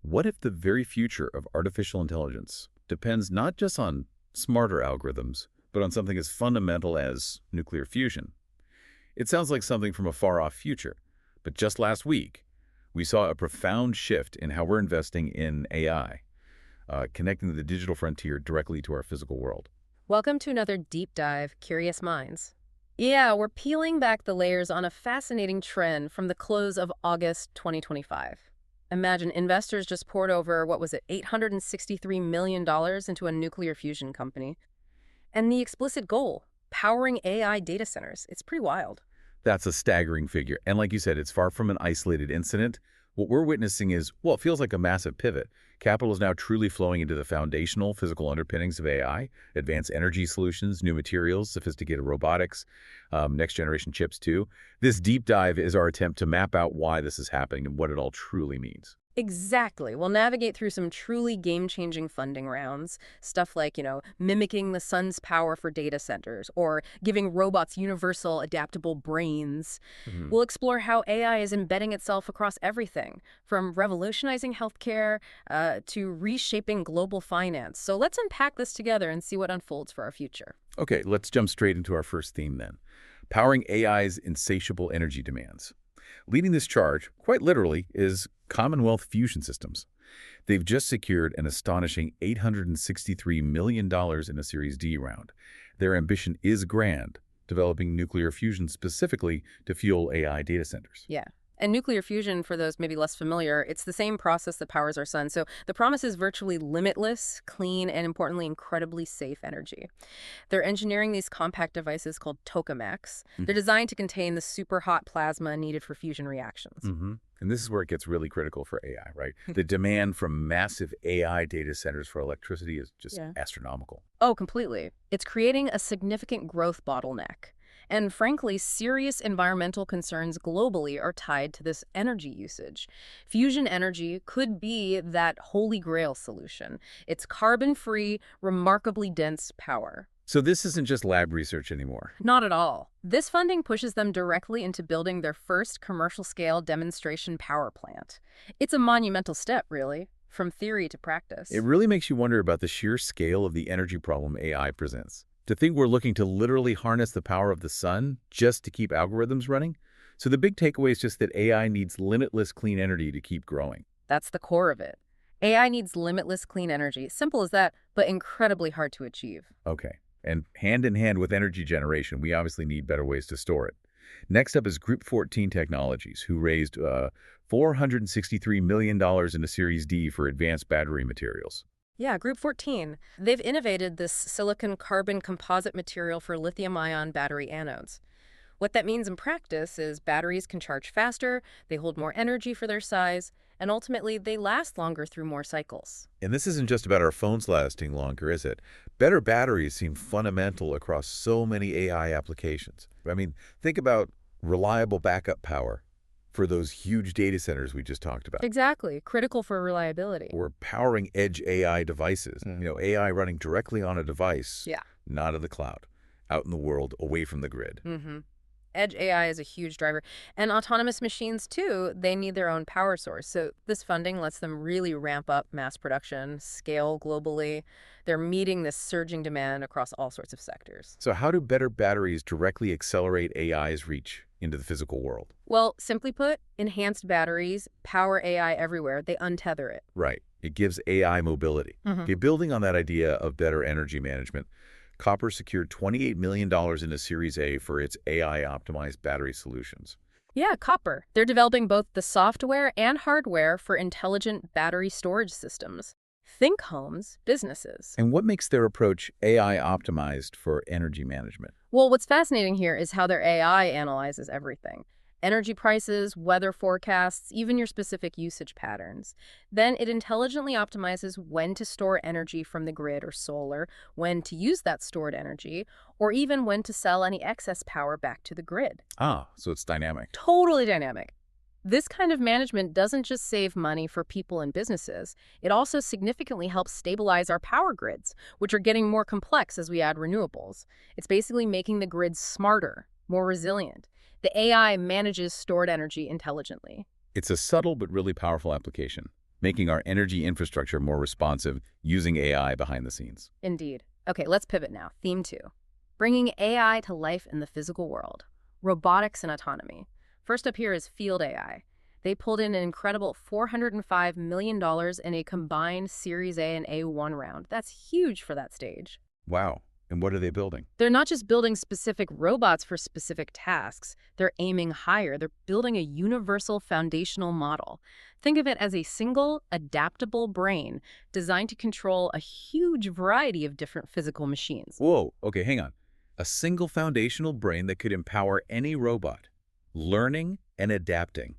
What if the very future of artificial intelligence depends not just on smarter algorithms, but on something as fundamental as nuclear fusion? It sounds like something from a far-off future, but just last week, we saw a profound shift in how we're investing in AI, connecting the digital frontier directly to our physical world. Welcome to another deep dive, Curious Minds. Yeah, we're peeling back the layers on a fascinating trend from the close of August 2025. Imagine investors just poured over, what was it, $863 million into a nuclear fusion company. And the explicit goal, powering AI data centers. It's pretty wild. That's a staggering figure. And like you said, it's far from an isolated incident. What we're witnessing is, well, it feels like a massive pivot. Capital is now truly flowing into the foundational physical underpinnings of AI, advanced energy solutions, new materials, sophisticated robotics, next-generation chips too. This deep dive is our attempt to map out why this is happening and what it all truly means. Exactly. We'll navigate through some truly game-changing funding rounds. Stuff like, mimicking the sun's power for data centers or giving robots universal adaptable brains. We'll explore how AI is embedding itself across everything, from revolutionizing healthcare to reshaping global finance. So let's unpack this together and see what unfolds for our future. Okay, let's jump straight into our first theme then. Powering AI's insatiable energy demands. Leading this charge, quite literally, is Commonwealth Fusion Systems. They've just secured an astonishing $863 million in a Series D round. Their ambition is grand, developing nuclear fusion specifically to fuel AI data centers. Yeah. And nuclear fusion, for those maybe less familiar, it's the same process that powers our sun. So the promise is virtually limitless, clean, and importantly, incredibly safe energy. They're engineering these compact devices called tokamaks. They're designed to contain the super hot plasma needed for fusion reactions. And this is where it gets really critical for AI, right? The demand from massive AI data centers for electricity is just astronomical. Oh, completely. It's creating a significant growth bottleneck. And frankly, serious environmental concerns globally are tied to this energy usage. Fusion energy could be that holy grail solution. It's carbon-free, remarkably dense power. So this isn't just lab research anymore. Not at all. This funding pushes them directly into building their first commercial-scale demonstration power plant. It's a monumental step, really, from theory to practice. It really makes you wonder about the sheer scale of the energy problem AI presents. To think we're looking to literally harness the power of the sun just to keep algorithms running? So the big takeaway is just that AI needs limitless clean energy to keep growing. That's the core of it. AI needs limitless clean energy. Simple as that, but incredibly hard to achieve. Okay. And hand in hand with energy generation, we obviously need better ways to store it. Next up is Group14 Technologies, who raised $463 million in a Series D for advanced battery materials. Yeah, Group14. They've innovated this silicon-carbon composite material for lithium-ion battery anodes. What that means in practice is batteries can charge faster, they hold more energy for their size, and ultimately they last longer through more cycles. And this isn't just about our phones lasting longer, is it? Better batteries seem fundamental across so many AI applications. I mean, think about reliable backup power for those huge data centers we just talked about. Exactly. Critical for reliability. Or powering edge AI devices. AI running directly on a device, not in the cloud, out in the world, away from the grid. Edge AI is a huge driver. And autonomous machines, too, they need their own power source. So this funding lets them really ramp up mass production, scale globally. They're meeting this surging demand across all sorts of sectors. So how do better batteries directly accelerate AI's reach into the physical world? Well, simply put, enhanced batteries power AI everywhere. They untether it. Right. It gives AI mobility. Okay, building on that idea of better energy management, Copper secured $28 million in a Series A for its AI-optimized battery solutions. Yeah, Copper. They're developing both the software and hardware for intelligent battery storage systems. Think homes, businesses. And what makes their approach AI-optimized for energy management? Well, what's fascinating here is how their AI analyzes everything. Energy prices, weather forecasts, even your specific usage patterns. Then it intelligently optimizes when to store energy from the grid or solar, when to use that stored energy, or even when to sell any excess power back to the grid. Ah, so it's dynamic. Totally dynamic. This kind of management doesn't just save money for people and businesses. It also significantly helps stabilize our power grids, which are getting more complex as we add renewables. It's basically making the grid smarter, more resilient. The AI manages stored energy intelligently. It's a subtle but really powerful application. making our energy infrastructure more responsive using AI behind the scenes. Indeed. Okay, let's pivot now. Theme 2. Bringing AI to life in the physical world. Robotics and autonomy. First up here is FieldAI. They pulled in an incredible $405 million in a combined Series A and A1 round. That's huge for that stage. Wow. And what are they building? They're not just building specific robots for specific tasks. They're aiming higher. They're building a universal foundational model. Think of it as a single, adaptable brain designed to control a huge variety of different physical machines. Whoa, okay, hang on. A single foundational brain that could empower any robot, learning and adapting.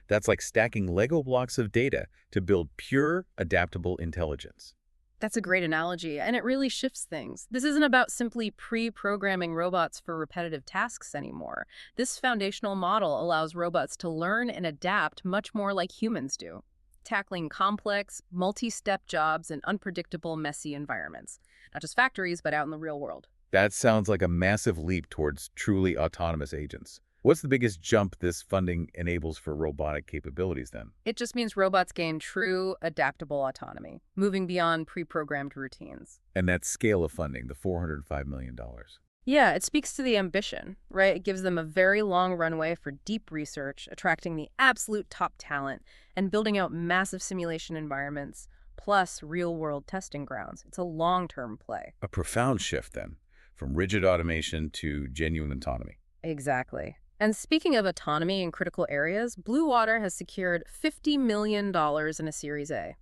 That's like stacking Lego blocks of data to build pure, adaptable intelligence. That's a great analogy, and it really shifts things. This isn't about simply pre-programming robots for repetitive tasks anymore. This foundational model allows robots to learn and adapt much more like humans do, tackling complex, multi-step jobs in unpredictable, messy environments. Not just factories, but out in the real world. That sounds like a massive leap towards truly autonomous agents. What's the biggest jump this funding enables for robotic capabilities then? It just means robots gain true, adaptable autonomy, moving beyond pre-programmed routines. And that scale of funding, the $405 million. Yeah, it speaks to the ambition, right? It gives them a very long runway for deep research, attracting the absolute top talent, and building out massive simulation environments, plus real-world testing grounds. It's a long-term play. A profound shift then, from rigid automation to genuine autonomy. Exactly. And speaking of autonomy in critical areas, Blue Water has secured $50 million in a Series A.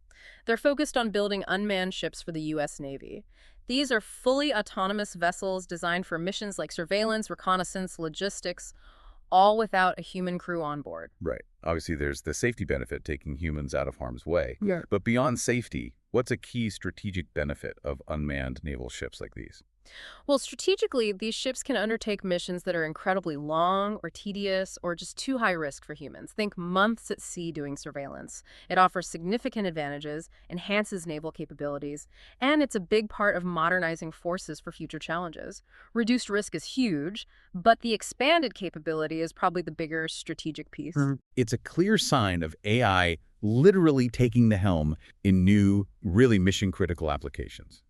They're focused on building unmanned ships for the U.S. Navy. These are fully autonomous vessels designed for missions like surveillance, reconnaissance, logistics, all without a human crew on board. Right. Obviously, there's the safety benefit, taking humans out of harm's way. Yeah. But beyond safety, what's a key strategic benefit of unmanned naval ships like these? Well, strategically, these ships can undertake missions that are incredibly long or tedious or just too high risk for humans. Think months at sea doing surveillance. It offers significant advantages, enhances naval capabilities, and it's a big part of modernizing forces for future challenges. Reduced risk is huge, but the expanded capability is probably the bigger strategic piece. It's a clear sign of AI literally taking the helm in new, really mission-critical applications.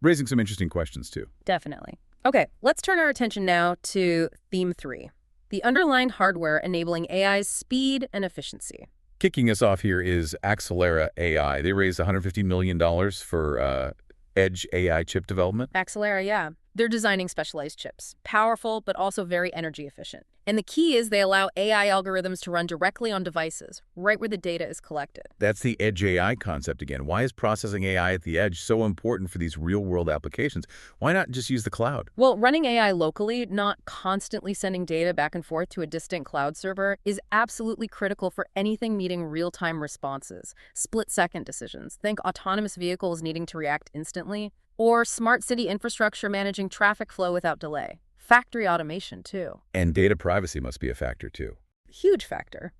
Raising some interesting questions, too. Definitely. Okay, let's turn our attention now to Theme 3, the underlying hardware enabling AI's speed and efficiency. Kicking us off here is Axelera AI. They raised $150 million for edge AI chip development. Axelera, yeah. They're designing specialized chips, powerful but also very energy efficient. And the key is they allow AI algorithms to run directly on devices, right where the data is collected. That's the edge AI concept again. Why is processing AI at the edge so important for these real-world applications? Why not just use the cloud? Well, running AI locally, not constantly sending data back and forth to a distant cloud server, is absolutely critical for anything needing real-time responses, split-second decisions. Think autonomous vehicles needing to react instantly, or smart city infrastructure managing traffic flow without delay. Factory automation, too. And data privacy must be a factor, too. Huge factor.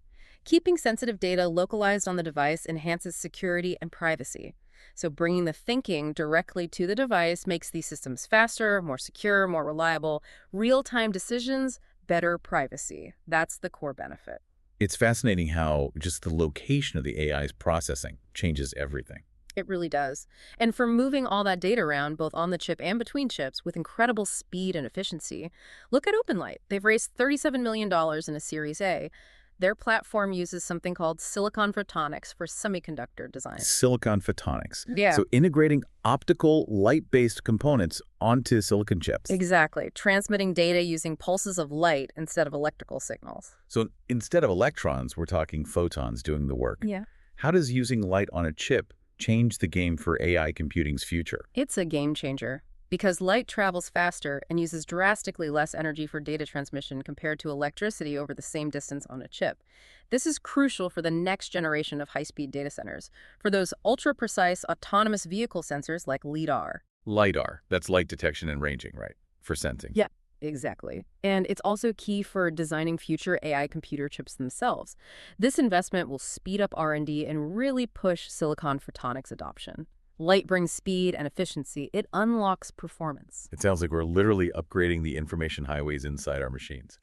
Keeping sensitive data localized on the device enhances security and privacy. So bringing the thinking directly to the device makes these systems faster, more secure, more reliable. Real-time decisions, better privacy. That's the core benefit. It's fascinating how just the location of the AI's processing changes everything. It really does. And for moving all that data around, both on the chip and between chips, with incredible speed and efficiency, look at OpenLight. They've raised $37 million in a Series A. Their platform uses something called silicon photonics for semiconductor design. Silicon photonics. Yeah. So integrating optical light-based components onto silicon chips. Exactly. Transmitting data using pulses of light instead of electrical signals. So instead of electrons, we're talking photons doing the work. Yeah. How does using light on a chip change the game for AI computing's future? It's a game changer because light travels faster and uses drastically less energy for data transmission compared to electricity over the same distance on a chip. This is crucial for the next generation of high-speed data centers, for those ultra-precise autonomous vehicle sensors like LiDAR. LiDAR, that's light detection and ranging, right? For sensing. Yeah. Exactly. And it's also key for designing future AI computer chips themselves. This investment will speed up R&D and really push silicon photonics adoption. Light brings speed and efficiency. It unlocks performance. It sounds like we're literally upgrading the information highways inside our machines.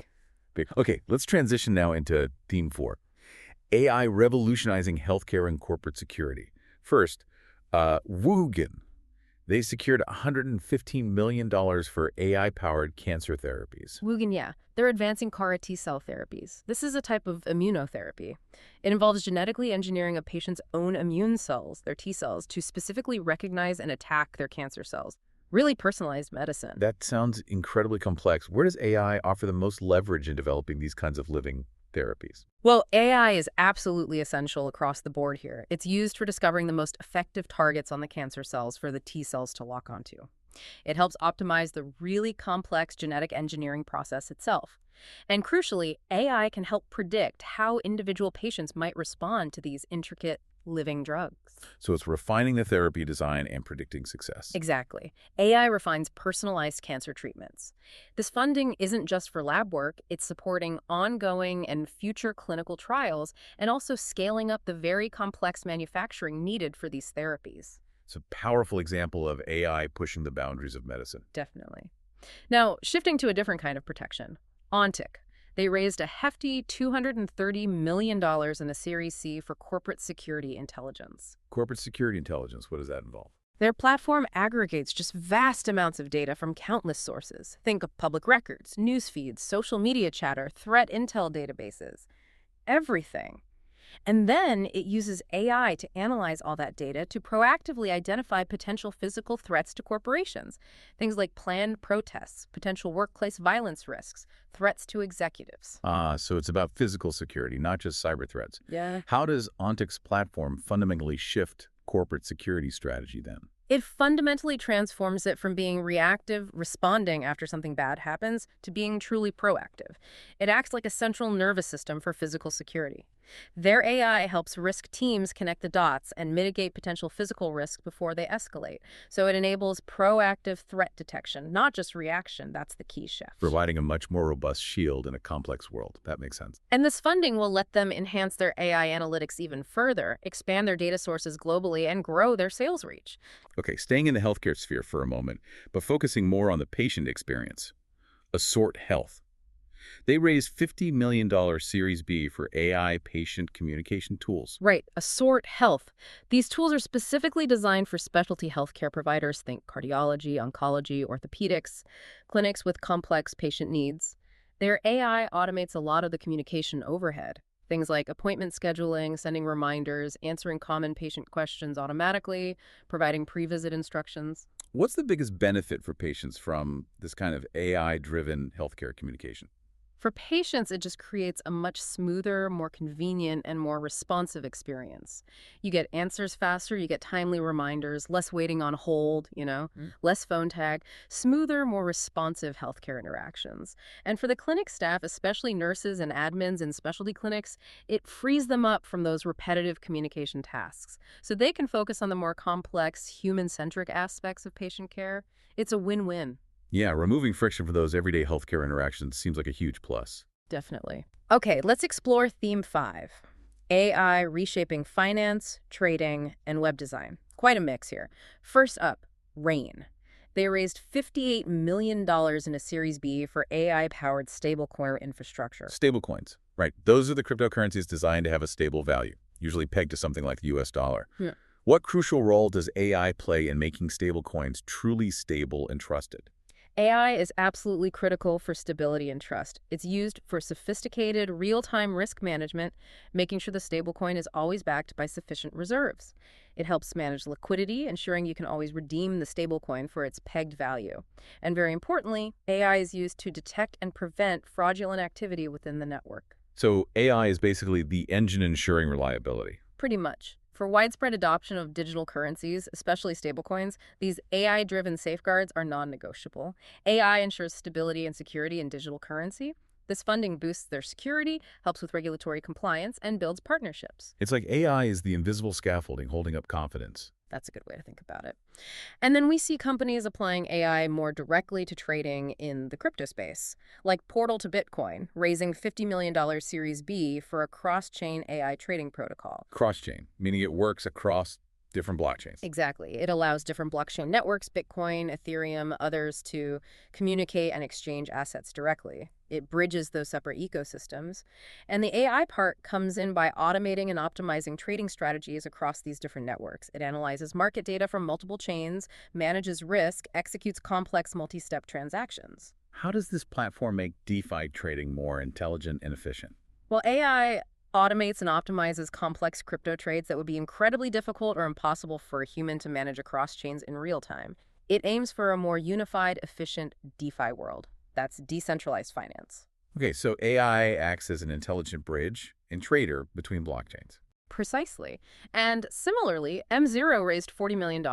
Okay, let's transition now into Theme 4. AI revolutionizing healthcare and corporate security. First, Wugen. They secured $115 million for AI-powered cancer therapies. Wugen, yeah. They're advancing CAR T-cell therapies. This is a type of immunotherapy. It involves genetically engineering a patient's own immune cells, their T cells, to specifically recognize and attack their cancer cells. Really personalized medicine. That sounds incredibly complex. Where does AI offer the most leverage in developing these kinds of living therapies? Well, AI is absolutely essential across the board here. It's used for discovering the most effective targets on the cancer cells for the T cells to lock onto. It helps optimize the really complex genetic engineering process itself. And crucially, AI can help predict how individual patients might respond to these intricate living drugs. So it's refining the therapy design and predicting success. Exactly. AI refines personalized cancer treatments. This funding isn't just for lab work, it's supporting ongoing and future clinical trials and also scaling up the very complex manufacturing needed for these therapies. It's a powerful example of AI pushing the boundaries of medicine. Definitely. Now, shifting to a different kind of protection, Ontic. They raised a hefty $230 million in a Series C for corporate security intelligence. Corporate security intelligence, what does that involve? Their platform aggregates just vast amounts of data from countless sources. Think of public records, news feeds, social media chatter, threat intel databases, everything. And then it uses AI to analyze all that data to proactively identify potential physical threats to corporations. Things like planned protests, potential workplace violence risks, threats to executives. So it's about physical security, not just cyber threats. Yeah. How does Ontic's platform fundamentally shift corporate security strategy then? It fundamentally transforms it from being reactive, responding after something bad happens, to being truly proactive. It acts like a central nervous system for physical security. Their AI helps risk teams connect the dots and mitigate potential physical risks before they escalate. So it enables proactive threat detection, not just reaction. That's the key shift. Providing a much more robust shield in a complex world. That makes sense. And this funding will let them enhance their AI analytics even further, expand their data sources globally, and grow their sales reach. Okay, staying in the healthcare sphere for a moment, but focusing more on the patient experience. Assort Health. They raised $50 million Series B for AI patient communication tools. Right, Assort Health. These tools are specifically designed for specialty healthcare providers, think cardiology, oncology, orthopedics, clinics with complex patient needs. Their AI automates a lot of the communication overhead. Things like appointment scheduling, sending reminders, answering common patient questions automatically, providing pre-visit instructions. What's the biggest benefit for patients from this kind of AI-driven healthcare communication? For patients, it just creates a much smoother, more convenient, and more responsive experience. You get answers faster, you get timely reminders, less waiting on hold, less phone tag, smoother, more responsive healthcare interactions. And for the clinic staff, especially nurses and admins in specialty clinics, it frees them up from those repetitive communication tasks, so they can focus on the more complex, human-centric aspects of patient care. It's a win-win. Yeah, removing friction for those everyday healthcare interactions seems like a huge plus. Definitely. Okay, let's explore theme 5. AI reshaping finance, trading, and web design. Quite a mix here. First up, Rain. They raised $58 million in a Series B for AI-powered stablecoin infrastructure. Stablecoins, right. Those are the cryptocurrencies designed to have a stable value, usually pegged to something like the US dollar. Yeah. What crucial role does AI play in making stablecoins truly stable and trusted? AI is absolutely critical for stability and trust. It's used for sophisticated, real-time risk management, making sure the stablecoin is always backed by sufficient reserves. It helps manage liquidity, ensuring you can always redeem the stablecoin for its pegged value. And very importantly, AI is used to detect and prevent fraudulent activity within the network. So AI is basically the engine ensuring reliability. Pretty much. For widespread adoption of digital currencies, especially stablecoins, these AI-driven safeguards are non-negotiable. AI ensures stability and security in digital currency. This funding boosts their security, helps with regulatory compliance, and builds partnerships. It's like AI is the invisible scaffolding holding up confidence. That's a good way to think about it. And then we see companies applying AI more directly to trading in the crypto space, like Portal to Bitcoin, raising $50 million Series B for a cross-chain AI trading protocol. Cross-chain, meaning it works across different blockchains. Exactly. It allows different blockchain networks, Bitcoin, Ethereum, others, to communicate and exchange assets directly. It bridges those separate ecosystems. And the AI part comes in by automating and optimizing trading strategies across these different networks. It analyzes market data from multiple chains, manages risk, executes complex multi-step transactions. How does this platform make DeFi trading more intelligent and efficient? Well, AI automates and optimizes complex crypto trades that would be incredibly difficult or impossible for a human to manage across chains in real time. It aims for a more unified, efficient DeFi world. That's decentralized finance. Okay, so AI acts as an intelligent bridge and trader between blockchains. Precisely. And similarly, M0 raised $40 million,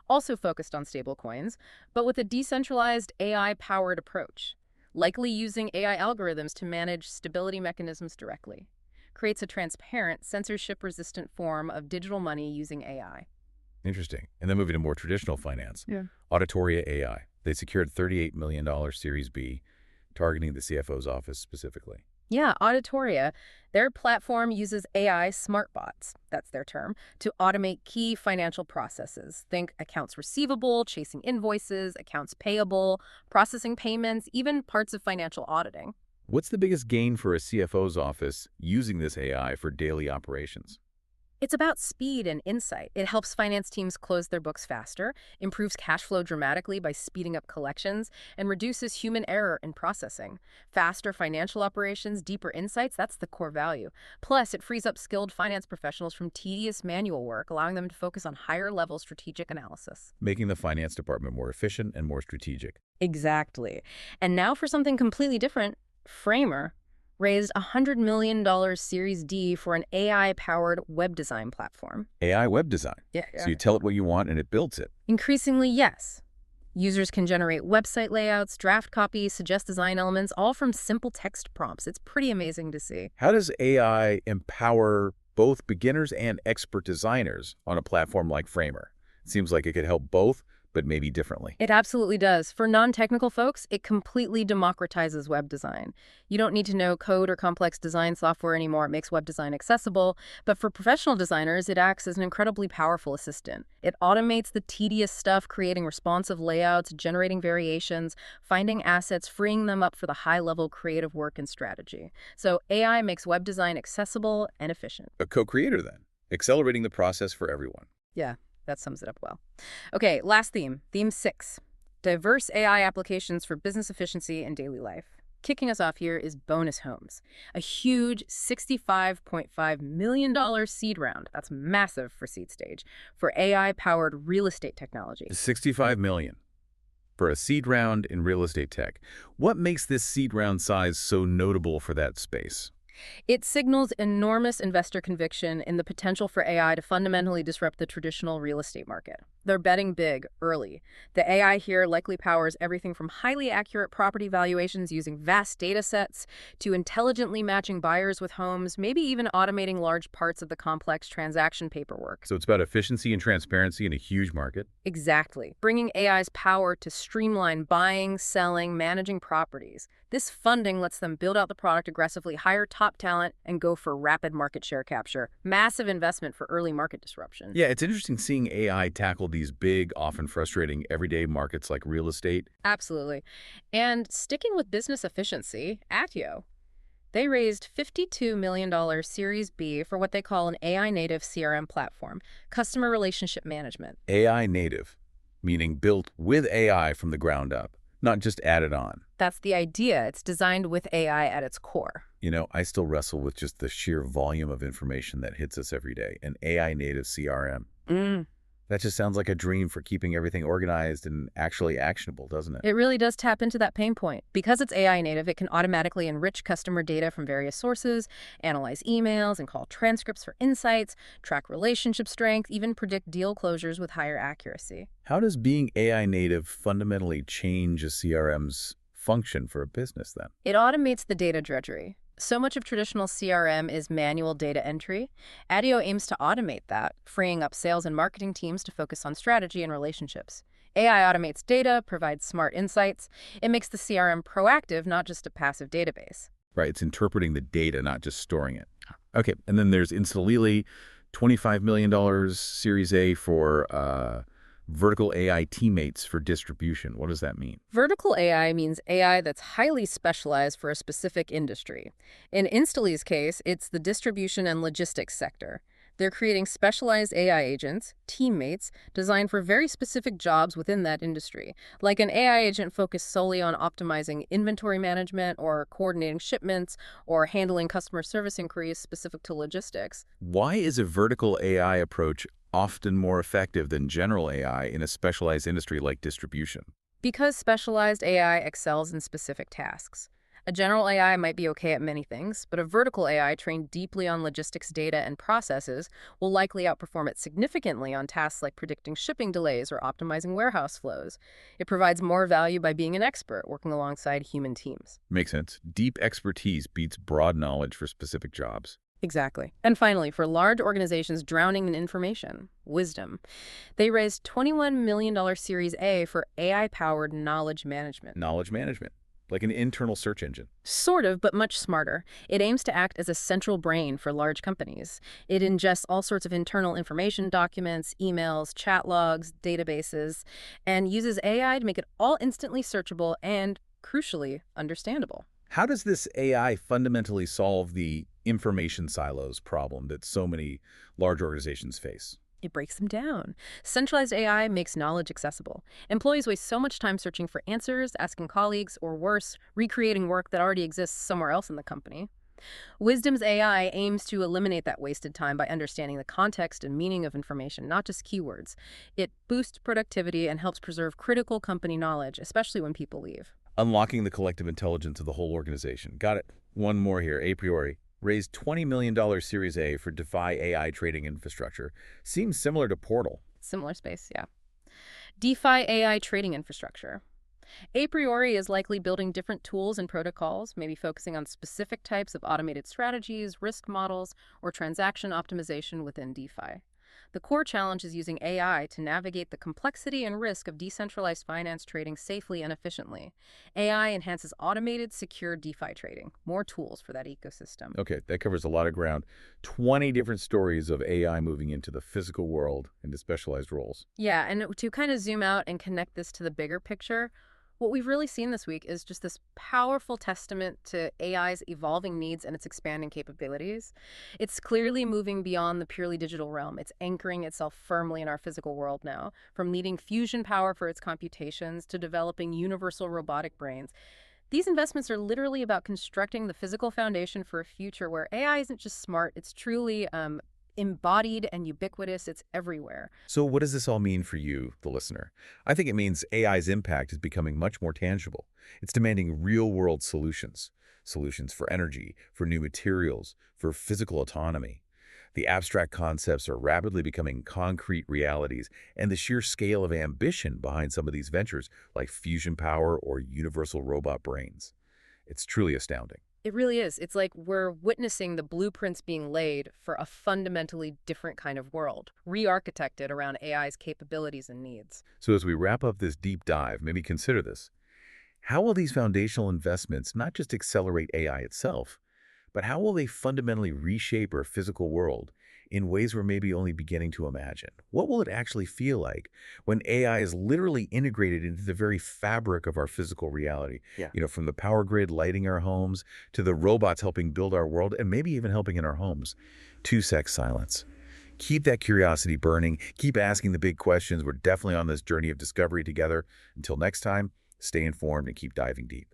also focused on stablecoins, but with a decentralized AI-powered approach, likely using AI algorithms to manage stability mechanisms directly. Creates a transparent, censorship-resistant form of digital money using AI. Interesting. And then moving to more traditional finance. Yeah. Auditoria AI. They secured $38 million Series B, targeting the CFO's office specifically. Yeah, Auditoria. Their platform uses AI smartbots, that's their term, to automate key financial processes. Think accounts receivable, chasing invoices, accounts payable, processing payments, even parts of financial auditing. What's the biggest gain for a CFO's office using this AI for daily operations? It's about speed and insight. It helps finance teams close their books faster, improves cash flow dramatically by speeding up collections, and reduces human error in processing. Faster financial operations, deeper insights, that's the core value. Plus, it frees up skilled finance professionals from tedious manual work, allowing them to focus on higher-level strategic analysis. Making the finance department more efficient and more strategic. Exactly. And now for something completely different, Framer raised a $100 million Series D for an AI-powered web design platform. AI web design. Yeah. So you tell it what you want and it builds it. Increasingly, yes. Users can generate website layouts, draft copies, suggest design elements, all from simple text prompts. It's pretty amazing to see. How does AI empower both beginners and expert designers on a platform like Framer? It seems like it could help both, but maybe differently. It absolutely does. For non-technical folks, it completely democratizes web design. You don't need to know code or complex design software anymore. It makes web design accessible. But for professional designers, it acts as an incredibly powerful assistant. It automates the tedious stuff, creating responsive layouts, generating variations, finding assets, freeing them up for the high-level creative work and strategy. So AI makes web design accessible and efficient. A co-creator then, accelerating the process for everyone. Yeah. That sums it up well. Okay, last theme, theme 6, diverse AI applications for business efficiency and daily life. Kicking us off here is Bonus Homes, a huge $65.5 million seed round. That's massive for seed stage, for AI-powered real estate technology. $65 million for a seed round in real estate tech. What makes this seed round size so notable for that space? It signals enormous investor conviction in the potential for AI to fundamentally disrupt the traditional real estate market. They're betting big, early. The AI here likely powers everything from highly accurate property valuations using vast data sets to intelligently matching buyers with homes, maybe even automating large parts of the complex transaction paperwork. So it's about efficiency and transparency in a huge market? Exactly. Bringing AI's power to streamline buying, selling, managing properties. This funding lets them build out the product aggressively, hire top talent, and go for rapid market share capture. Massive investment for early market disruption. Yeah, it's interesting seeing AI tackle these big, often frustrating everyday markets like real estate. Absolutely. And sticking with business efficiency, Atio. They raised $52 million Series B for what they call an AI-native CRM platform, customer relationship management. AI native, meaning built with AI from the ground up, not just added on. That's the idea. It's designed with AI at its core. You know, I still wrestle with just the sheer volume of information that hits us every day. An AI-native CRM. That just sounds like a dream for keeping everything organized and actually actionable, doesn't it? It really does tap into that pain point. Because it's AI native, it can automatically enrich customer data from various sources, analyze emails and call transcripts for insights, track relationship strength, even predict deal closures with higher accuracy. How does being AI native fundamentally change a CRM's function for a business then? It automates the data drudgery. So much of traditional CRM is manual data entry. Adio aims to automate that, freeing up sales and marketing teams to focus on strategy and relationships. AI automates data, provides smart insights. It makes the CRM proactive, not just a passive database. Right, it's interpreting the data, not just storing it. Okay, and then there's Instalili, $25 million Series A for vertical AI teammates for distribution. What does that mean? Vertical AI means AI that's highly specialized for a specific industry. In Instalee's case, it's the distribution and logistics sector. They're creating specialized AI agents, teammates, designed for very specific jobs within that industry, like an AI agent focused solely on optimizing inventory management or coordinating shipments or handling customer service inquiries specific to logistics. Why is a vertical AI approach often more effective than general AI in a specialized industry like distribution? Because specialized AI excels in specific tasks. A general AI might be okay at many things, but a vertical AI trained deeply on logistics data and processes will likely outperform it significantly on tasks like predicting shipping delays or optimizing warehouse flows. It provides more value by being an expert working alongside human teams. Makes sense. Deep expertise beats broad knowledge for specific jobs. Exactly. And finally, for large organizations drowning in information, wisdom, they raised $21 million Series A for AI-powered knowledge management. Knowledge management, like an internal search engine. Sort of, but much smarter. It aims to act as a central brain for large companies. It ingests all sorts of internal information, documents, emails, chat logs, databases, and uses AI to make it all instantly searchable and, crucially, understandable. How does this AI fundamentally solve the information silos problem that so many large organizations face? It breaks them down. Centralized AI makes knowledge accessible. Employees waste so much time searching for answers, asking colleagues, or worse, recreating work that already exists somewhere else in the company. Wisdom's AI aims to eliminate that wasted time by understanding the context and meaning of information, not just keywords. It boosts productivity and helps preserve critical company knowledge, especially when people leave. Unlocking the collective intelligence of the whole organization. Got it. One more here. A priori. Raised $20 million Series A for DeFi AI trading infrastructure. Seems similar to Portal. Similar space, yeah. DeFi AI trading infrastructure. A priori is likely building different tools and protocols, maybe focusing on specific types of automated strategies, risk models, or transaction optimization within DeFi. The core challenge is using AI to navigate the complexity and risk of decentralized finance trading safely and efficiently. AI enhances automated, secure DeFi trading. More tools for that ecosystem. Okay, that covers a lot of ground. 20 different stories of AI moving into the physical world into specialized roles. Yeah, and to kind of zoom out and connect this to the bigger picture, what we've really seen this week is just this powerful testament to AI's evolving needs and its expanding capabilities. It's clearly moving beyond the purely digital realm. It's anchoring itself firmly in our physical world now, from needing fusion power for its computations to developing universal robotic brains. These investments are literally about constructing the physical foundation for a future where AI isn't just smart, it's truly embodied and ubiquitous. It's everywhere. So what does this all mean for you, the listener? I think it means AI's impact is becoming much more tangible. It's demanding real-world solutions. Solutions for energy, for new materials, for physical autonomy. The abstract concepts are rapidly becoming concrete realities, and the sheer scale of ambition behind some of these ventures, like fusion power or universal robot brains. It's truly astounding. It really is. It's like we're witnessing the blueprints being laid for a fundamentally different kind of world, re-architected around AI's capabilities and needs. So as we wrap up this deep dive, maybe consider this. How will these foundational investments not just accelerate AI itself, but how will they fundamentally reshape our physical world in ways we're maybe only beginning to imagine? What will it actually feel like when AI is literally integrated into the very fabric of our physical reality? Yeah. From the power grid lighting our homes to the robots helping build our world and maybe even helping in our homes. 2 sec silence. Keep that curiosity burning. Keep asking the big questions. We're definitely on this journey of discovery together. Until next time, stay informed and keep diving deep.